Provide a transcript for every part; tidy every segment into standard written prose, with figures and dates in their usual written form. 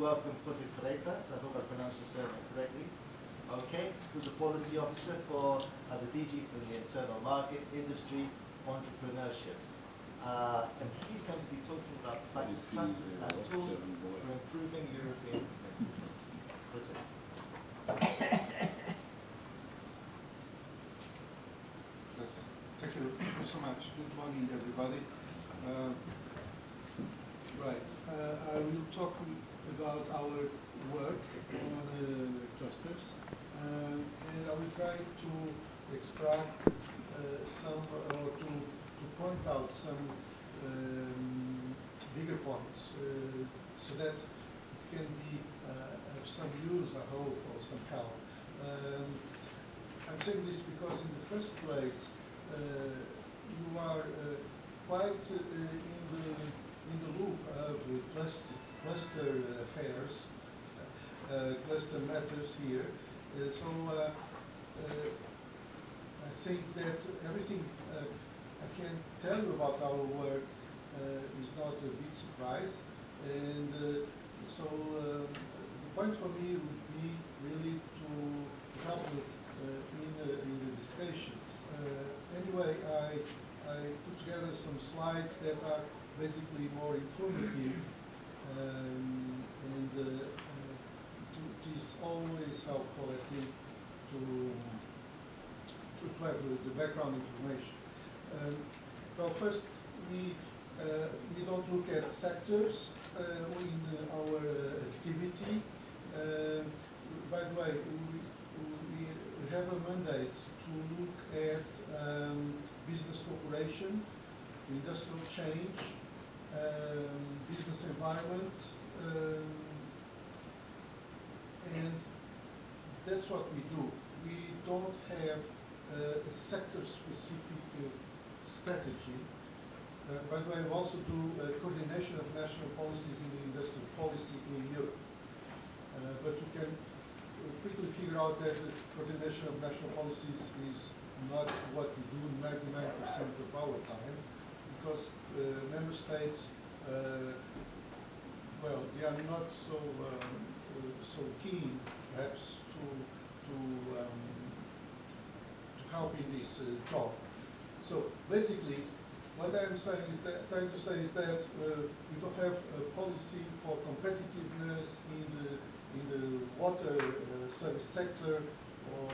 welcome Jose Freitas, I hope I pronounced your surname correctly, okay, who's a policy officer for the DG for the internal market, industry, entrepreneurship. And he's going to be talking about clusters as tools for improving European competitiveness. Listen. Yes. Thank you so much. Good morning, everybody. I will talk about our work on clusters, and I will try to extract some, or to point out some bigger points, so that it can be of some use, I hope, or some help. I'm saying this because in the first place, you are quite in the loop of cluster affairs, cluster matters here. I think that everything I can tell you about our work is not a big surprise, and the point for me would be really to help in the discussions. Anyway, I put together some slides that are basically more informative, and it is always helpful, I think, to have the background information. Well, first, we don't look at sectors in our activity. By the way, we have a mandate to look at business cooperation, industrial change, business environment, and that's what we do. We don't have a sector-specific strategy. By the way, we also do coordination of national policies in the industrial policy in Europe. But you can quickly figure out that the coordination of national policies is not what we do 99% of our time, because member states, well, they are not so keen, perhaps, to help in this job. So basically, what I'm saying is that, trying to say is that we don't have a policy for competitiveness in the water service sector, or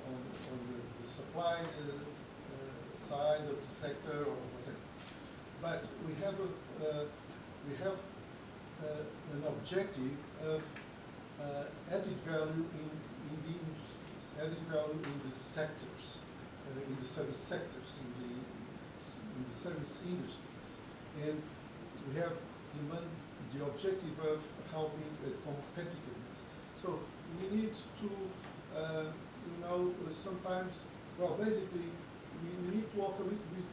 on the supply side of the sector, or whatever. But we have an objective of added value in the industries, added value in the sectors, in the service sectors, in the service industries, and we have the objective of helping competitiveness. So we need to, sometimes, well, basically, we need to walk a little bit,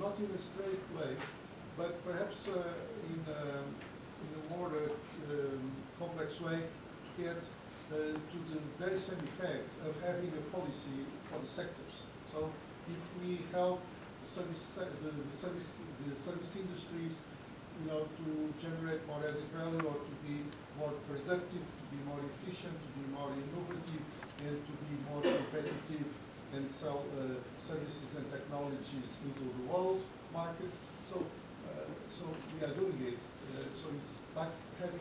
not in a straight way, but perhaps in a more complex way, to get to the very same effect of having a policy for the sectors. So if we help the service industries, to generate more added value, or to be more productive, to be more efficient, to be more innovative, and to be more competitive, and sell services and technologies into the world market. So we are doing it. So it's like having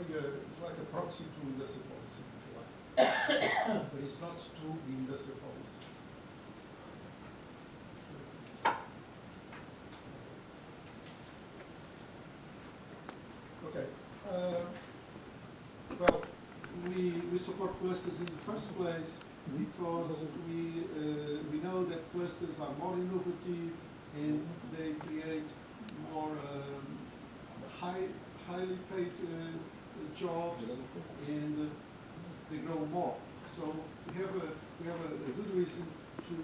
a proxy to industrial policy, if you like. But it's not to the industrial policy. Okay. Well, we support clusters in the first place because we know that clusters are more innovative, and they create more highly paid jobs, and they grow more. So we have a good reason to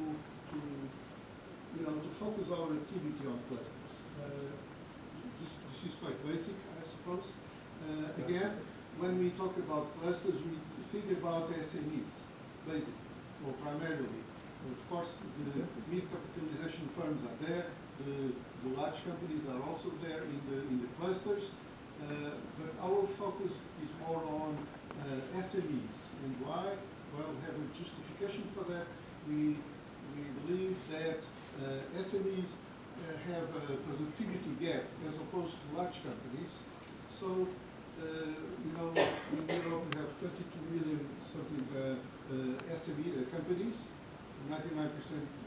focus our activity on clusters. This is quite basic, I suppose. Again, when we talk about clusters, we think about SMEs, basically, or primarily. Of course, the mid-capitalization firms are there. The large companies are also there in the clusters. But our focus is more on SMEs. And why? Well, we have a justification for that. We believe that SMEs have a productivity gap as opposed to large companies. So, you know, in Europe we have 22 million something SME companies. 99%,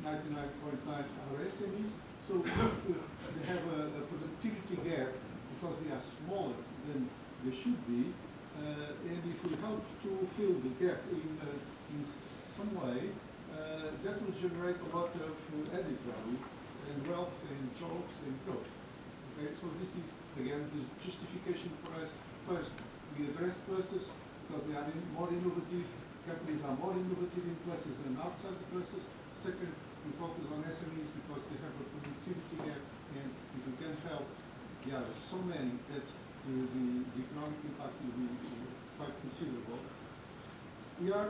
99.9 are SMEs. So if they have a productivity gap because they are smaller than they should be, and if we help to fill the gap in some way, that will generate a lot of added value and wealth and jobs and growth. Okay, so this is again the justification for us. First, we address clusters because they are more innovative. Companies are more innovative in clusters than outside the clusters. Second, we focus on SMEs because they have a productivity gap, and if we can help, there are so many that the economic impact will be quite considerable. We are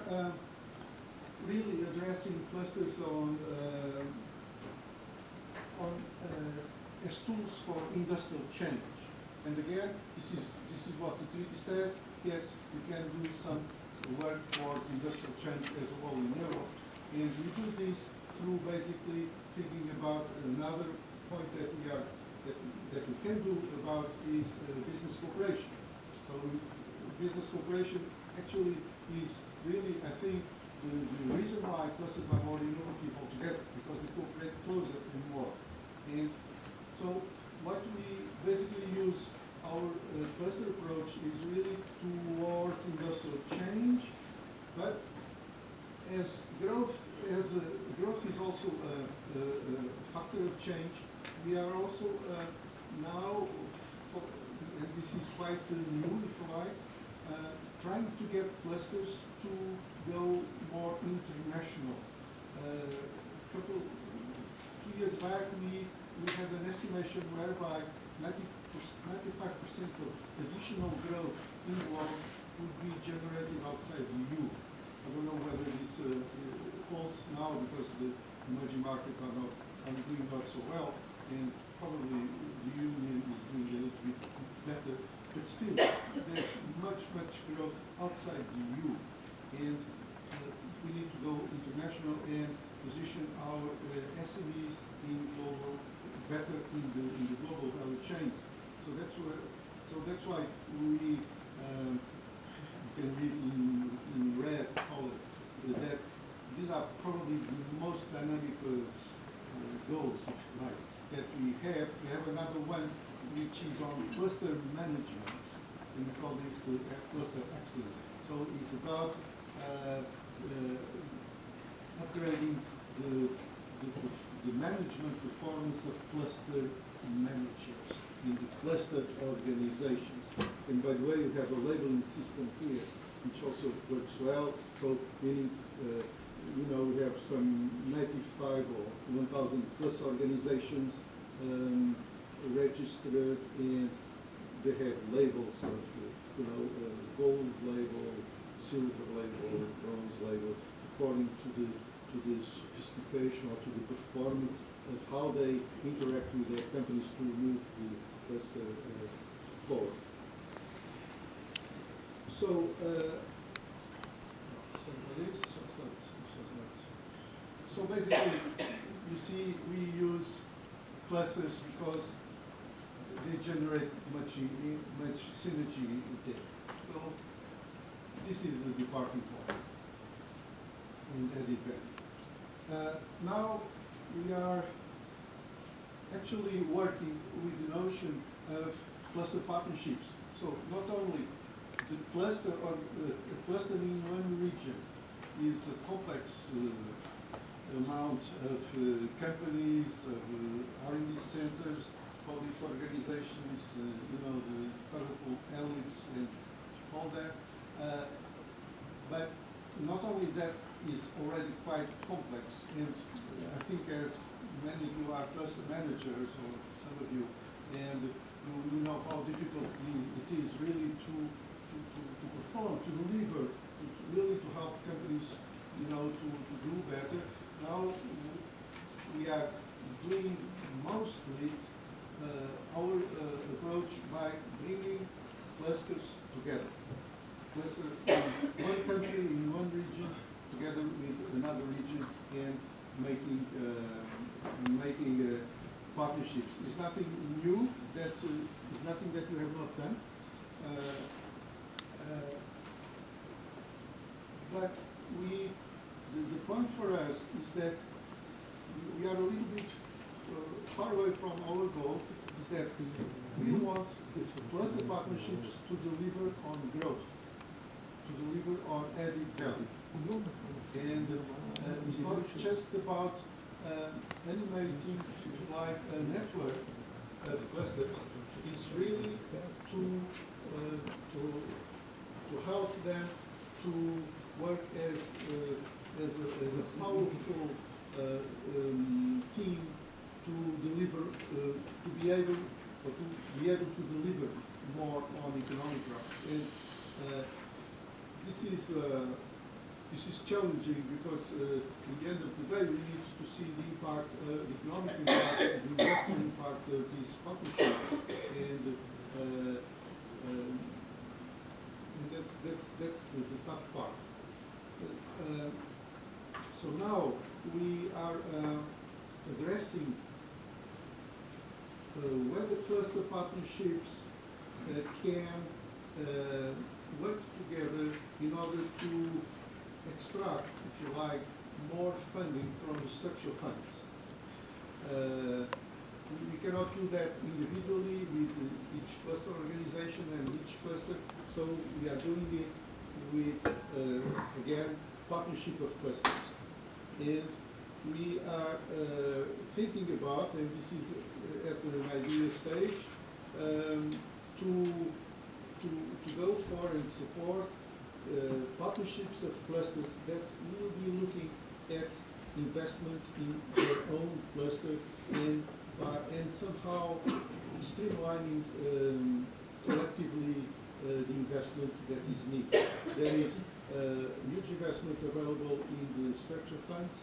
really addressing clusters as tools for industrial change. And again, this is what the treaty says. Yes, we can do some work towards industrial change as well in Europe. And we do this through basically thinking about another point that we can do about is business cooperation. So business cooperation actually is really, I think, the reason why clusters are more innovative altogether, because they cooperate closer and more. And so what we basically use our cluster approach is really towards industrial change, but as growth is also a factor of change, we are also now, and this is quite new, if you like, trying to get clusters to go more international. 2 years back, we had an estimation whereby 95% of additional growth in the world would be generated outside the EU. I don't know whether this falls now because the emerging markets are doing not so well, and probably the Union is doing a little bit better, but still there's much growth outside the EU, and we need to go international and position our SMEs in global, better in the global value chains. So that's why we can read in red color that these are probably the most dynamic goals, if you like, that we have. We have another one which is on cluster management, and we call this cluster excellence. So it's about upgrading the management performance of cluster managers in the clustered organizations. And by the way, you have a labeling system here, which also works well. So meaning, you know, we have some 95 or 1,000 plus organizations registered, and they have labels of, you know, gold label, silver label, bronze label, according to the sophistication or to the performance of how they interact with their companies to move the cluster forward. So, so basically, you see, we use clusters because they generate much synergy there. So this is the departing point in added value. Now we are actually working with the notion of cluster partnerships. So not only the cluster or cluster in one region is a complex amount of companies, of R&D centers, public organizations, you know, the colorful elites and all that. But not only that is already quite complex, and I think as many of you are cluster managers, or some of you, and you know how difficult it is really to perform, to deliver, really to help companies, you know, to do better. Now we are doing mostly our approach by bringing clusters together. Cluster in one country, in one region, together with another region, and making partnerships. It's nothing new. It's nothing that you have not done. But the point for us is that we are a little bit far away from our goal, is that we want the cluster partnerships to deliver on growth, to deliver on added value. And it's not just about animating, if you like, a network of clusters. It's really to help them to work as a powerful team to deliver, to be able to deliver more on economic growth. And this is challenging because in the end of the day we need to see the impact, economic impact, the industrial impact of these partnerships, and that's the tough part. So now we are addressing whether cluster partnerships can work together in order to extract, if you like, more funding from the structural funds. We cannot do that individually with each cluster organization and each cluster, so we are doing it with, again, partnership of clusters. And we are thinking about, and this is at an idea stage, to go for and support partnerships of clusters that will be looking at investment in their own cluster and somehow streamlining collectively the investment that is needed. There is huge investment available in the structure funds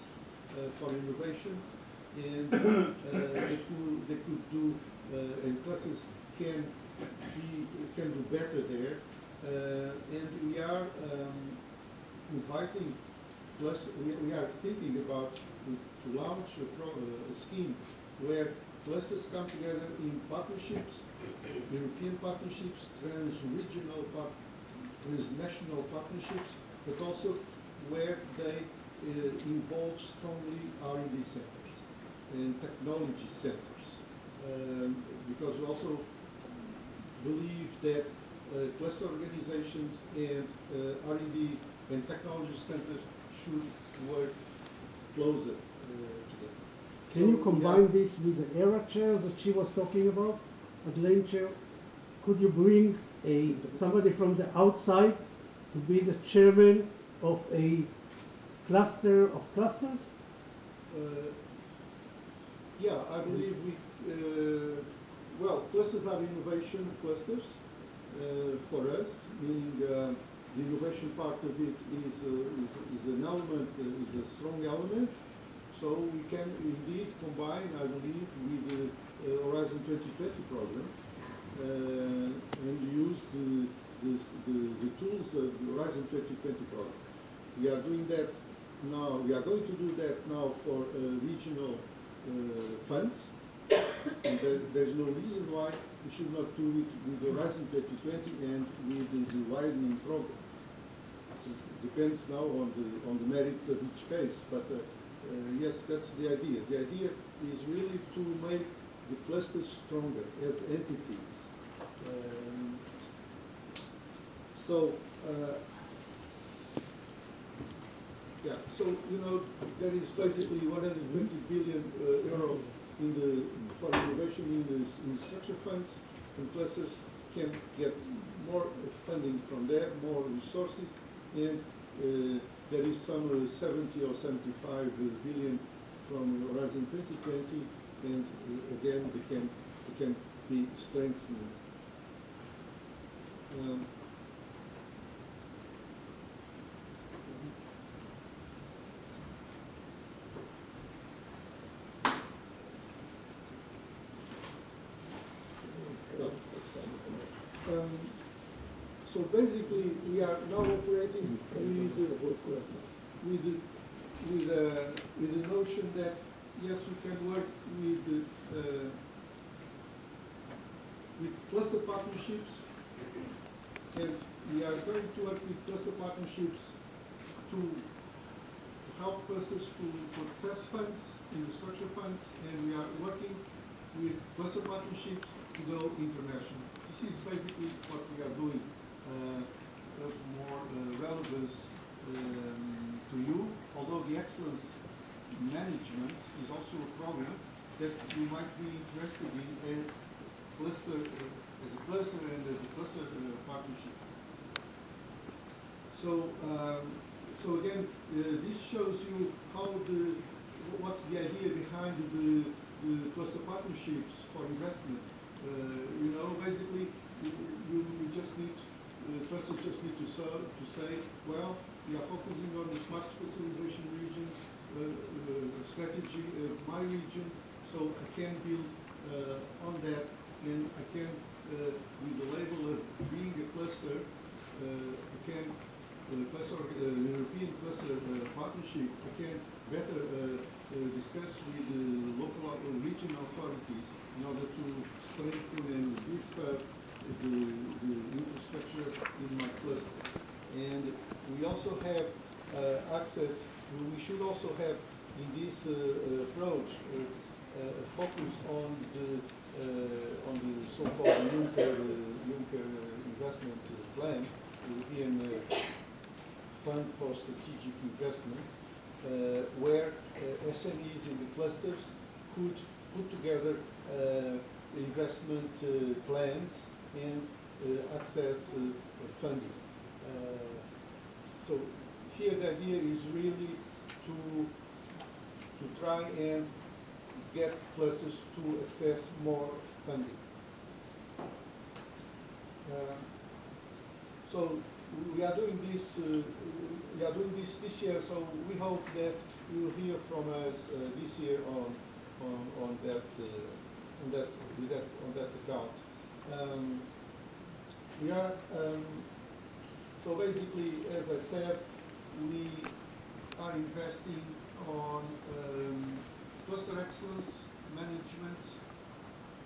for innovation, and they could do, and clusters can do better there. And we are inviting, we are thinking about to launch a scheme where clusters come together in partnerships, European partnerships, trans-regional, transnational partnerships, but also where they involve strongly R&D centers and technology centers, because we also believe that cluster organizations and R&D and technology centers should work closer together. Can you combine this with the ERA chair that she was talking about, Adelaide chair? Could you bring somebody from the outside to be the chairman of a cluster of clusters? Yeah, I believe well, clusters are innovation clusters for us, meaning the innovation part of it is an element, is a strong element. So we can indeed combine, I believe, with the Horizon 2020 program and use the tools of the Horizon 2020 program. We are doing that now. We are going to do that now for regional funds. And there's no reason why we should not do it with Horizon 2020 and with the widening program. It depends now on the merits of each case, but yes, that's the idea. The idea is really to make the clusters stronger as entities. Yeah, so you know, there is basically 120 billion euro for innovation in the structure funds, and clusters can get more funding from there, more resources, and there is some 70 or 75 billion from Horizon 2020, and again, they can be strengthened. So basically, we are now operating with the notion that yes, we can work with cluster partnerships, and we are going to work with cluster partnerships to help clusters to access funds in the structure funds, and we are working with cluster partnerships to go international. This is basically what we are doing of more relevance to you, although the excellence management is also a program that you might be interested in as a cluster and as a cluster partnership. So, so again, this shows you what's the idea behind the cluster partnerships for investment. You know, basically, you just need clusters just need to say, well, we are focusing on the smart specialization region strategy of my region, so I can build on that, and I can, with the label of being a cluster, I can European cluster partnership, I can better discuss with the local regional authorities in order to strengthen and beef up the infrastructure in my cluster. And we also have access, we should also have in this approach a focus on the so-called Juncker investment plan, European Fund for Strategic Investment, where SMEs in the clusters could put together investment plans and access funding. So here the idea is really to try and get clusters to access more funding. So we are doing this. This year. So we hope that you will hear from us this year on that account. We are so basically, as I said, we are investing on cluster excellence management.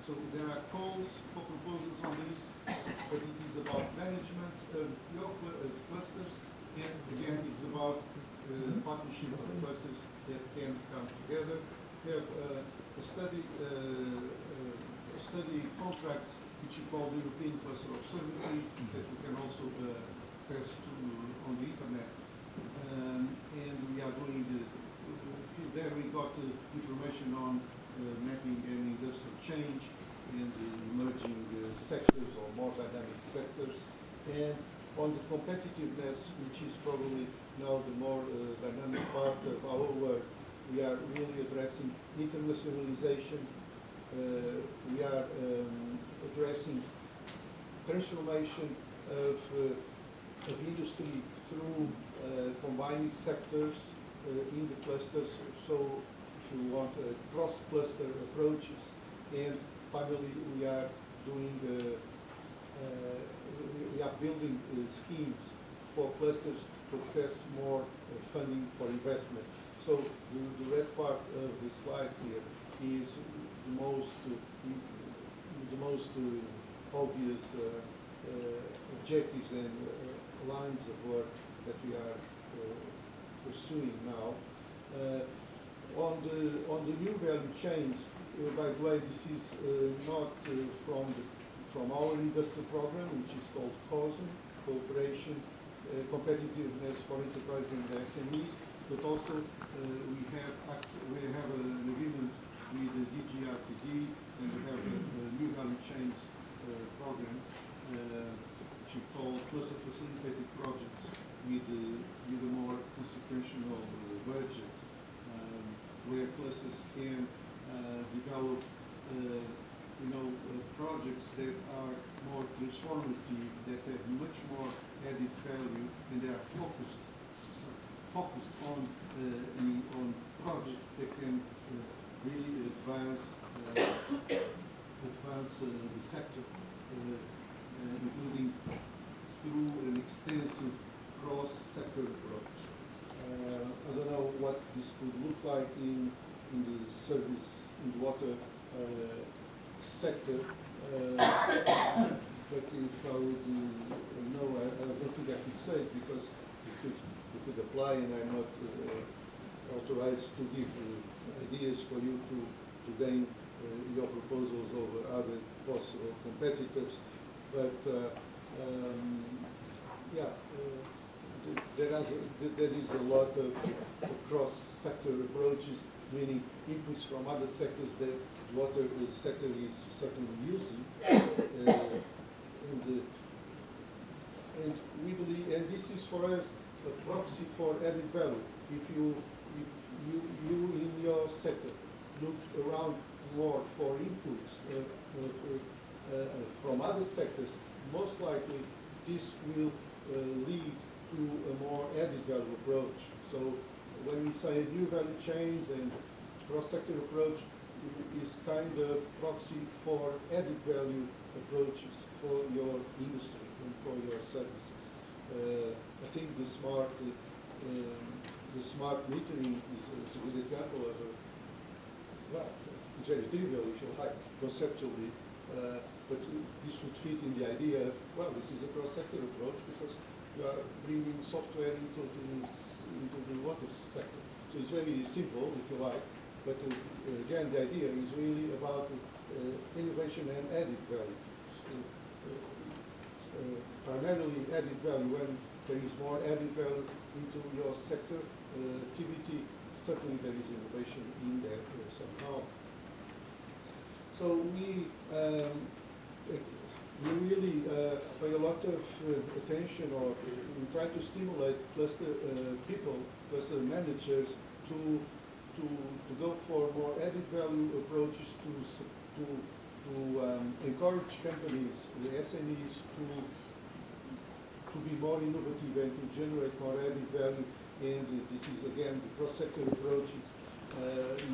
So there are calls for proposals on this, but it is about management of your clusters, and again, it's about partnership of clusters that can come together. We have a study contract which we call the European Cluster Observatory that we can also access to on the internet, and we are doing there we got information on mapping and industrial change in the emerging sectors or more dynamic sectors, and on the competitiveness, which is probably now the more dynamic part of our work. We are really addressing internationalization. We are addressing transformation of industry through combining sectors in the clusters. So if you want cross-cluster approaches, and finally we are doing we are building schemes for clusters to access more funding for investment. So the red part of the slide here is the most obvious objectives and lines of work that we are pursuing now. On the new value chains, by the way, this is not from our industrial program, which is called COSM, Cooperation, Competitiveness for Enterprise and SMEs, but also we have an agreement with the DGRTD, and we have a new value chains program, which we call Cluster Facilitated Projects, with a more consequential budget, where clusters can develop projects that are more transformative, that have much more added value, and they are focused on projects that can really advance the sector, including through sector, but if I would know, I don't think I could say it because it could apply, and I'm not authorized to give ideas for you to gain your proposals over other possible competitors. But yeah, there is a lot of cross-sector approaches, meaning inputs from other sectors that water sector is certainly using. And we believe, and this is for us a proxy for added value. If you in your sector look around more for inputs from other sectors, most likely this will lead to a more added value approach. So when we say new value chains and cross-sector approach is kind of proxy for added value approaches for your industry and for your services. I think the smart metering is a good example of a, well, it's very trivial if you like, conceptually, but this would fit in the idea of, well, this is a cross-sector approach because you are bringing software into the water sector. So it's very simple, if you like, but again, the idea is really about innovation and added value. Primarily added value. When there is more added value into your sector activity, certainly there is innovation in there somehow. So we really pay a lot of attention, or we try to stimulate cluster people, cluster managers to go for more added value approaches, to encourage companies, the SMEs, to be more innovative and to generate more added value. And this is again the cross-sector approach.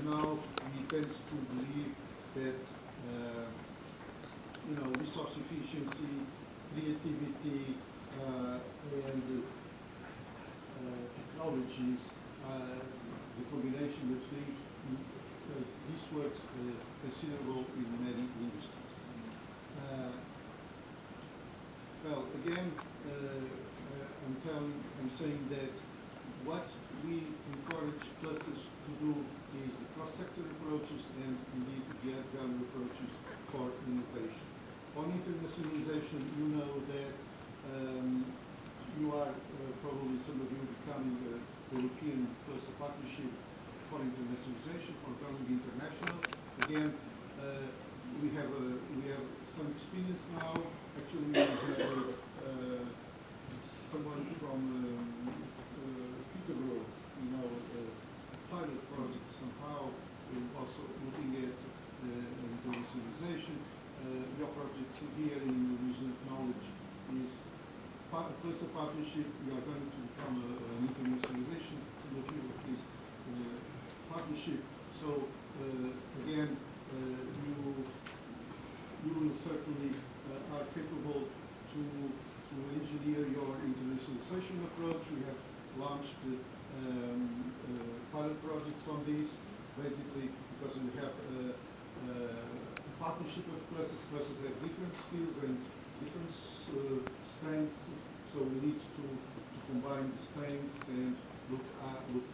Now we tend to believe that resource efficiency, creativity, and technologies, the combination of things, this works considerable in many industries. Well, again, I'm saying that what we encourage clusters to do is the cross-sector approaches and indeed the add value approaches for innovation. On internationalization, you know that you are probably, some of you, becoming a European Cluster Partnership for Internationalization, for going international. Again, we have some experience now. Actually, we have someone from Peterborough, pilot project somehow, also looking at internationalization. Your project here in the Region of Knowledge is Cluster Partnership. We are going to become an internationalization is partnership. So again, you will certainly are capable to engineer your internationalization approach. We have launched pilot projects on these, basically because we have a partnership of clusters. Clusters have different skills and different strengths, so we need to